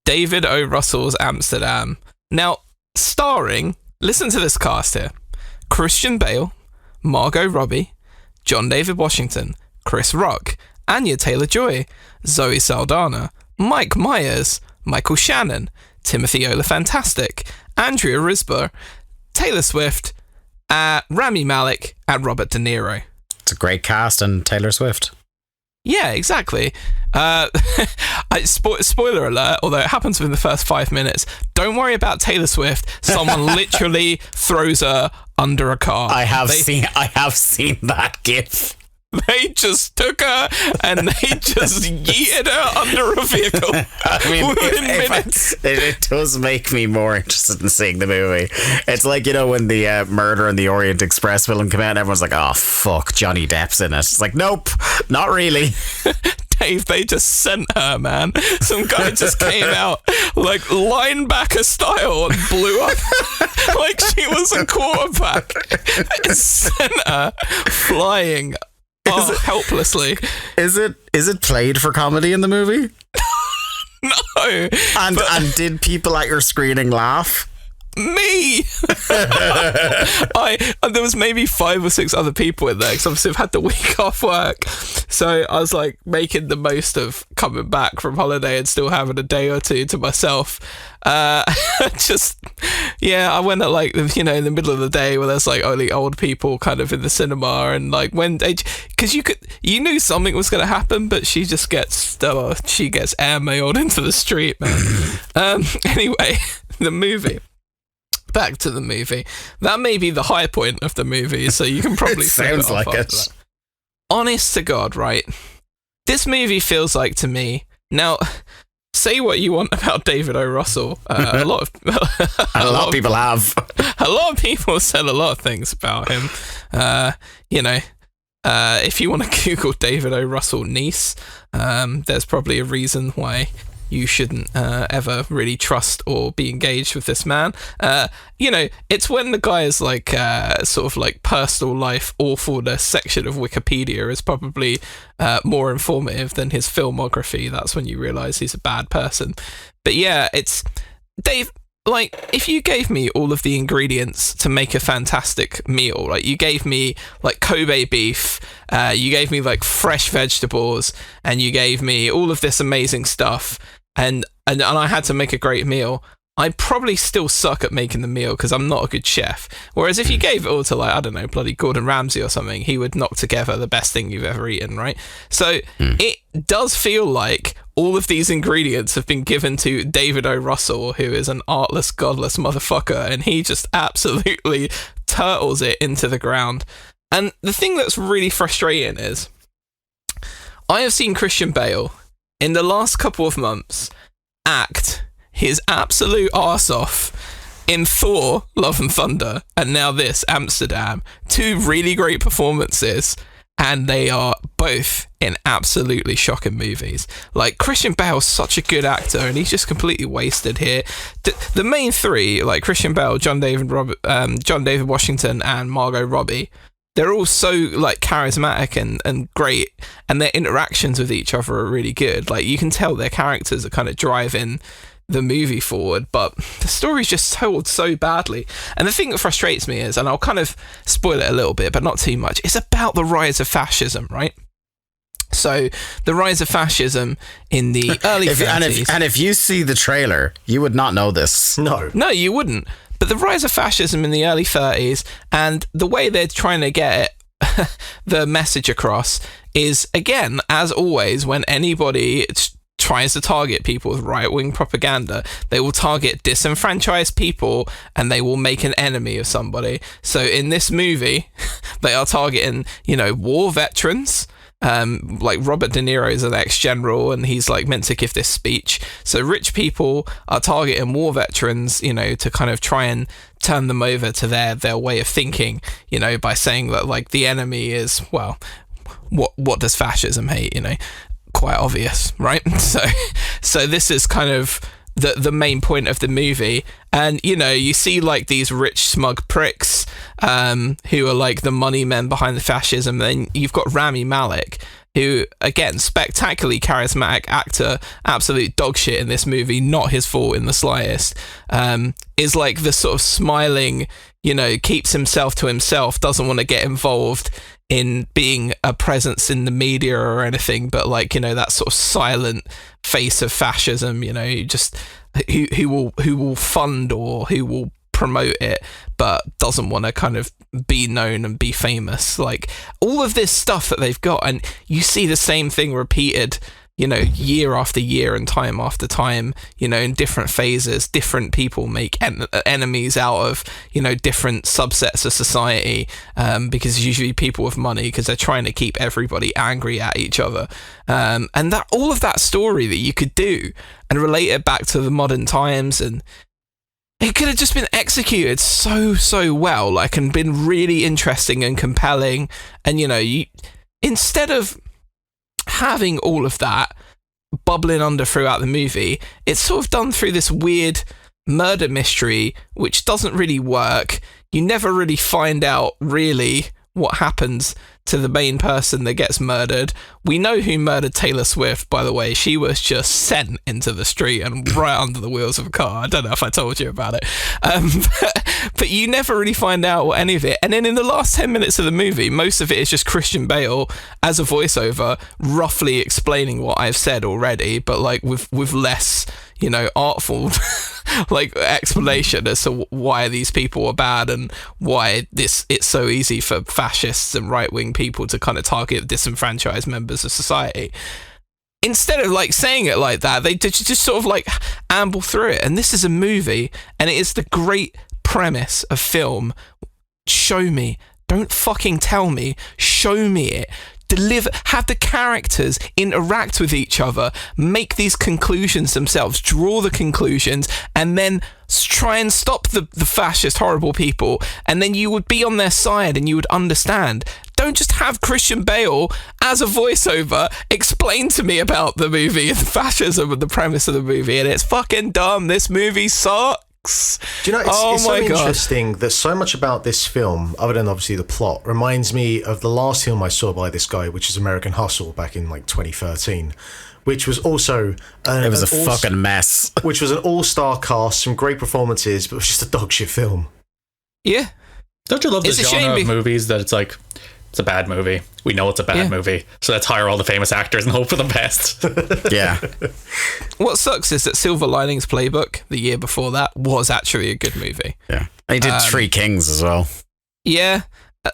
David O. Russell's Amsterdam. Now, starring, listen to this cast here: Christian Bale, Margot Robbie, John David Washington, Chris Rock, Anya Taylor-Joy, Zoe Saldana, Mike Myers, Michael Shannon, Timothy Olyfantastic, Andrea Riseborough, Taylor Swift, Rami Malek, and Robert De Niro. It's a great cast, and Taylor Swift. Yeah, exactly. Spoiler alert, although it happens within the first 5 minutes. Don't worry about Taylor Swift. Someone literally throws her under a car. I have seen that gif. They just took her and they just yeeted her under a vehicle. I mean, within minutes. It does make me more interested in seeing the movie. It's like, you know, when the Murder on the Orient Express film came out and everyone's like, oh, fuck, Johnny Depp's in it. It's like, nope, not really. Dave, they just sent her, man. Some guy just came out like linebacker style and blew up like she was a quarterback. They sent her flying helplessly. Is it played for comedy in the movie? No. And did people at your screening laugh? Me. There was maybe 5 or 6 other people in there because obviously I've had the week off work, so I was like making the most of coming back from holiday and still having a day or two to myself. I went at like, you know, in the middle of the day where there's like only old people kind of in the cinema, and like when they, because you knew something was going to happen, but she just gets airmailed into the street, man. Anyway, the movie. Back to the movie. That may be the high point of the movie, so you can probably it sounds like it. That. Honest to God, right? This movie feels like to me. Now, say what you want about David O. Russell. A lot of people have. A lot of people said a lot of things about him. If you want to Google David O. Russell Nice, there's probably a reason why you shouldn't ever really trust or be engaged with this man. It's when the guy's like sort of like personal life awfulness section of Wikipedia is probably more informative than his filmography. That's when you realise he's a bad person. But yeah, it's Dave. Like, if you gave me all of the ingredients to make a fantastic meal, like you gave me like Kobe beef, you gave me like fresh vegetables, and you gave me all of this amazing stuff, and I had to make a great meal, I'd probably still suck at making the meal because I'm not a good chef. Whereas if you gave it all to, like, I don't know, bloody Gordon Ramsay or something, he would knock together the best thing you've ever eaten, right? So it does feel like all of these ingredients have been given to David O. Russell, who is an artless, godless motherfucker, and he just absolutely turtles it into the ground. And the thing that's really frustrating is I have seen Christian Bale in the last couple of months act his absolute arse off in Thor, Love and Thunder, and now this, Amsterdam. 2 really great performances, and they are both in absolutely shocking movies. Like, Christian Bale's such a good actor, and he's just completely wasted here. The main 3, like Christian Bale, John David Washington, and Margot Robbie, they're all so like charismatic and great, and their interactions with each other are really good. Like, you can tell their characters are kind of driving the movie forward, but the story's just told so badly. And the thing that frustrates me is, and I'll kind of spoil it a little bit, but not too much, it's about the rise of fascism, right? So the rise of fascism in the early 30s. And if you see the trailer, you would not know this. No, you wouldn't. But the rise of fascism in the early 30s, and the way they're trying to get the message across is, again, as always, when anybody tries to target people with right-wing propaganda, they will target disenfranchised people and they will make an enemy of somebody. So in this movie, they are targeting, war veterans. Like Robert De Niro is an ex-general and he's like meant to give this speech. So rich people are targeting war veterans, to kind of try and turn them over to their way of thinking, by saying that like the enemy is, well, what does fascism hate, quite obvious, right? So this is kind of the main point of the movie, and you see like these rich smug pricks who are like the money men behind the fascism. Then you've got Rami Malek, who, again, spectacularly charismatic actor, absolute dog shit in this movie, not his fault in the slightest, is like the sort of smiling, keeps himself to himself, doesn't want to get involved in being a presence in the media or anything, but like, that sort of silent face of fascism, who will fund or who will promote it, but doesn't want to kind of be known and be famous. Like, all of this stuff that they've got, and you see the same thing repeated, year after year and time after time, in different phases. Different people make enemies out of, different subsets of society, because usually people with money, because they're trying to keep everybody angry at each other. And that all of that story that you could do and relate it back to the modern times, and it could have just been executed so well, like, and been really interesting and compelling. And, you instead of having all of that bubbling under throughout the movie, it's sort of done through this weird murder mystery, which doesn't really work. You never really find out really what happens to the main person that gets murdered. We know who murdered Taylor Swift, by the way. She was just sent into the street and right under the wheels of a car. I don't know if I told you about it. But you never really find out what any of it. And then in the last 10 minutes of the movie, most of it is just Christian Bale as a voiceover, roughly explaining what I've said already, but like with less, artful like explanation as to why these people are bad and why it's so easy for fascists and right-wing people to kind of target disenfranchised members of society. Instead of like saying it like that, they just sort of like amble through it. And this is a movie, and it is the great premise of film. Show me. Don't fucking tell me. Show me it. Deliver, have the characters interact with each other, make these conclusions themselves, draw the conclusions, and then try and stop the fascist, horrible people, and then you would be on their side and you would understand. Don't just have Christian Bale as a voiceover explain to me about the movie and the fascism and the premise of the movie, and it's fucking dumb. This movie sucks. Do you know, it's so interesting that so much about this film, other than obviously the plot, reminds me of the last film I saw by this guy, which is American Hustle, back in like 2013, which was also it was a fucking mess. Which was an all-star cast, some great performances, but it was just a dog shit film. Yeah. Don't you love the genre of movies that it's like, it's a bad movie. We know it's a bad movie, so let's hire all the famous actors and hope for the best. Yeah. What sucks is that Silver Linings Playbook, the year before that, was actually a good movie. Yeah. He did Three Kings as well. Yeah.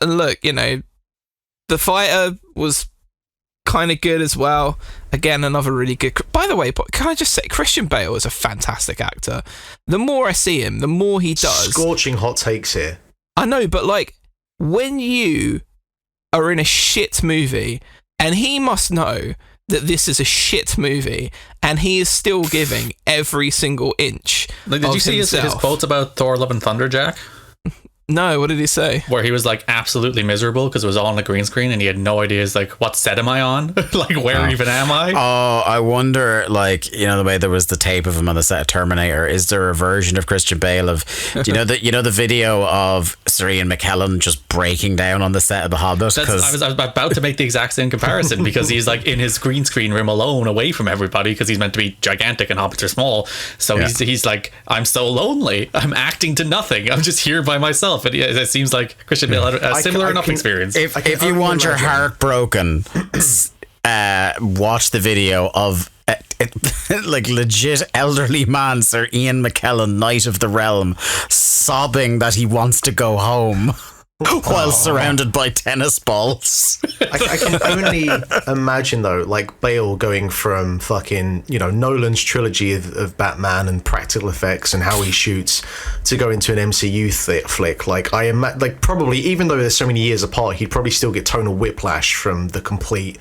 And look, The Fighter was kind of good as well. Again, another really good... By the way, can I just say, Christian Bale is a fantastic actor. The more I see him, the more he does. Scorching hot takes here. I know, but like, when you are in a shit movie, and he must know that this is a shit movie, and he is still giving every single inch. Like, did you see his quotes about Thor: Love and Thunder, Jack? No, what did he say? Where he was like absolutely miserable because it was all on a green screen and he had no idea, like, what set am I on? Like, where even am I? Oh, I wonder, like, the way there was the tape of him on the set of Terminator, is there a version of Christian Bale of, do you know the video of Sir Ian McKellen just breaking down on the set of The Hobbit? I was about to make the exact same comparison because he's like in his green screen room alone away from everybody because he's meant to be gigantic and hobbits are small. So he's like, I'm so lonely. I'm acting to nothing. I'm just here by myself. And it seems like Christian Bale had a similar enough experience. If you want your heart broken, watch the video of like legit elderly man Sir Ian McKellen, Knight of the Realm, sobbing that he wants to go home while surrounded by tennis balls. I can only imagine, though, like Bale going from fucking, Nolan's trilogy of Batman and practical effects and how he shoots to go into an MCU flick. Like, probably, even though there's so many years apart, he'd probably still get tonal whiplash from the complete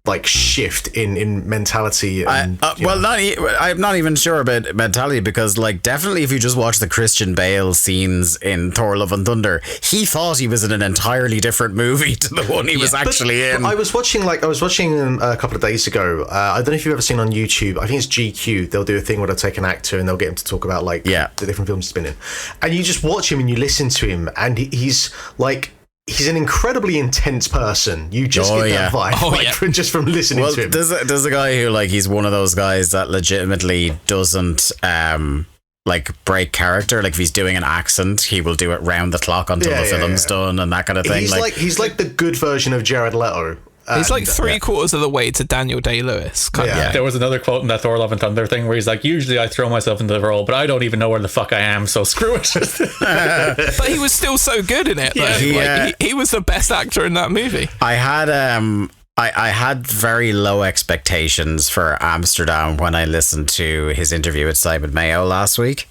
like shift in mentality. And, I'm not even sure about mentality because, like, definitely if you just watch the Christian Bale scenes in Thor: Love and Thunder, he thought he was in an entirely different movie to the one he was actually in. I was watching a couple of days ago. I don't know if you've ever seen on YouTube. I think it's GQ. They'll do a thing where they'll take an actor and they'll get him to talk about the different films he's been in, and you just watch him and you listen to him, and he's like he's an incredibly intense person. You just get that vibe, just from listening to him. There's a guy who, like, he's one of those guys that legitimately doesn't like break character. Like, if he's doing an accent, he will do it round the clock until the film's done and that kind of thing. He's like the good version of Jared Leto. He's like 3/4 of the way to Daniel Day-Lewis. There was another quote in that Thor: Love and Thunder thing where he's like, usually I throw myself into the role, but I don't even know where the fuck I am, so screw it. But he was still so good in it. He was the best actor in that movie. I had very low expectations for Amsterdam when I listened to his interview with Simon Mayo last week,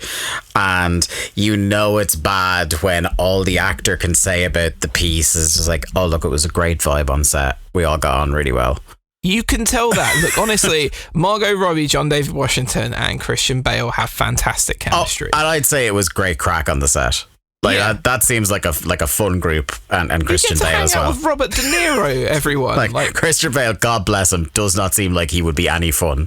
and it's bad when all the actor can say about the piece is just like, oh look, it was a great vibe on set, we all got on really well. You can tell that. Look, honestly, Margot Robbie, John David Washington and Christian Bale have fantastic chemistry. And I'd say it was great crack on the set. Like that seems like a fun group, and Christian Bale as well. Hang out with Robert De Niro, everyone. like Christian Bale, God bless him, does not seem like he would be any fun.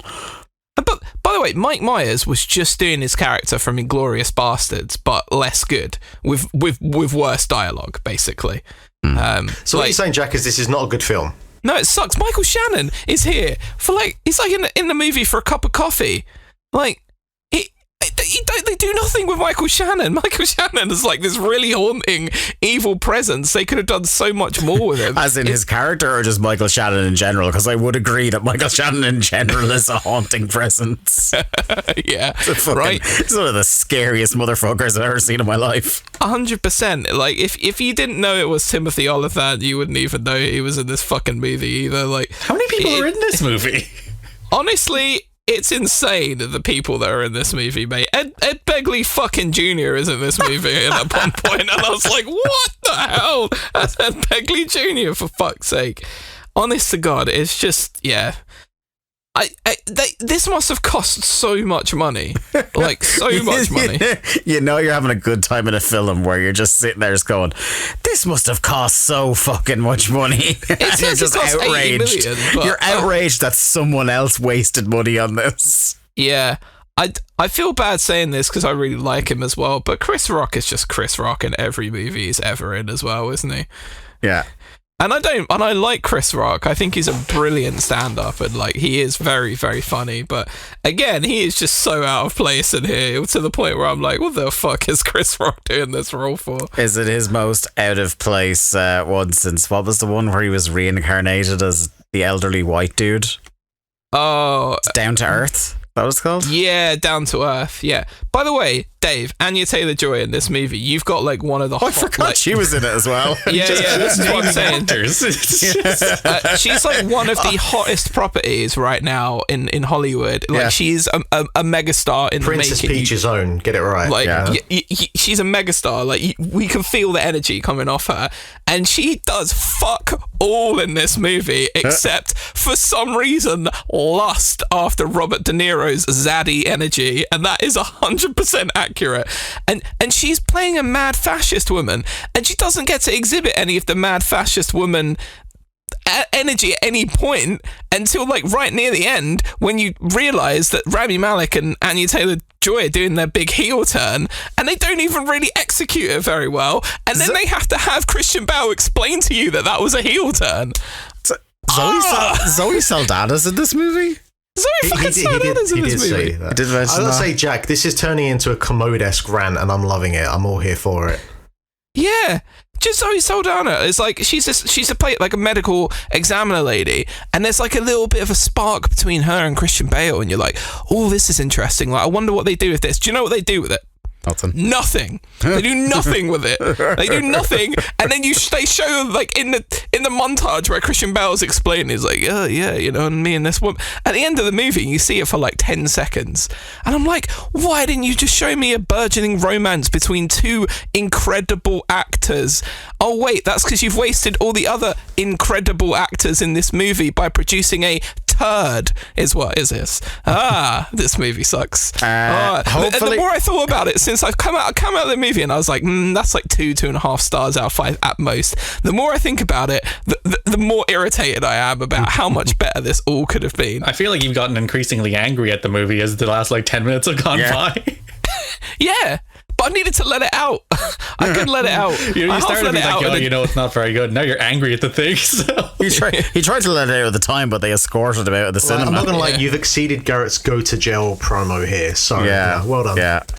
But by the way, Mike Myers was just doing his character from Inglourious Bastards, but less good, with worse dialogue, basically. So what you're saying, Jack, is this is not a good film? No, it sucks. Michael Shannon is here for he's like in the movie for a cup of coffee, They do nothing with Michael Shannon. Michael Shannon is like this really haunting, evil presence. They could have done so much more with him. As in his character, or just Michael Shannon in general? Because I would agree that Michael Shannon in general is a haunting presence. Yeah, right. He's one of the scariest motherfuckers I've ever seen in my life. 100%. Like, if you didn't know it was Timothy Olyphant, you wouldn't even know he was in this fucking movie either. Like, how many people are in this movie? Honestly, it's insane, the people that are in this movie, mate. Ed Begley fucking Jr. is in this movie at one point, and I was like, what the hell? That's Ed Begley Jr., for fuck's sake. Honest to God, it's just, yeah. This must have cost so much money. Like, so much money. You're having a good time in a film where you're just sitting there just going, this must have cost so fucking much money. It you're just outraged. You're outraged that someone else wasted money on this. Yeah. I feel bad saying this because I really like him as well, but Chris Rock is just Chris Rock in every movie he's ever in as well, isn't he? Yeah. And I like Chris Rock. I think he's a brilliant stand-up, and like he is very, very funny. But again, he is just so out of place in here to the point where I'm like, what the fuck is Chris Rock doing this role for? Is it his most out of place one since, what was the one where he was reincarnated as the elderly white dude? Oh, Down to Earth. That was called? Yeah, Down to Earth. Yeah. By the way, Dave, Anya Taylor-Joy in this movie, you've got like one of the. I forgot she was in it as well. Yeah. This is what I'm saying. She's like one of the hottest properties right now in Hollywood. Like she's a megastar in Princess the making. Peach's own. Get it right. Like she's a megastar. Like we can feel the energy coming off her, and she does fuck all in this movie except for some reason lust after Robert De Niro's zaddy energy, and that is 100% accurate. And she's playing a mad fascist woman, and she doesn't get to exhibit any of the mad fascist woman energy at any point until like right near the end, when you realise that Rami Malek and Anya Taylor-Joy are doing their big heel turn, and they don't even really execute it very well, and then they have to have Christian Bale explain to you that was a heel turn. Zoe Saldana's in this movie? Zoe fucking Saldana's in this movie. I gotta say, Jack, this is turning into a Commode-esque rant, and I'm loving it. I'm all here for it. Yeah, just Zoe Saldana. It's like she's a medical examiner lady, and there's like a little bit of a spark between her and Christian Bale, and you're like, oh, this is interesting. Like, I wonder what they do with this. Do you know what they do with it? Nothing. They do nothing with it. They do nothing, and then they show like in the montage where Christian Bale's explaining, he's like, oh yeah, and me and this woman. At the end of the movie, you see it for like 10 seconds, and I'm like, why didn't you just show me a burgeoning romance between two incredible actors? Oh wait, that's because you've wasted all the other incredible actors in this movie by producing a turd. Is this? This movie sucks. Hopefully, the more I thought about it since I've come out of the movie, and I was like, that's like 2.5 stars out of 5 at most. The more I think about it, the more irritated I am about how much better this all could have been. I feel like you've gotten increasingly angry at the movie as the last like 10 minutes have gone by. Yeah. But but I needed to let it out. I couldn't let it out. You I half started to let be it like, out oh, and you know, it's not very good. Now you're angry at the thing. So. He tried to let it out at the time, but they escorted him out of the Well, cinema. I'm not gonna lie, you've exceeded Garrett's go to jail promo here. So well done. Yeah.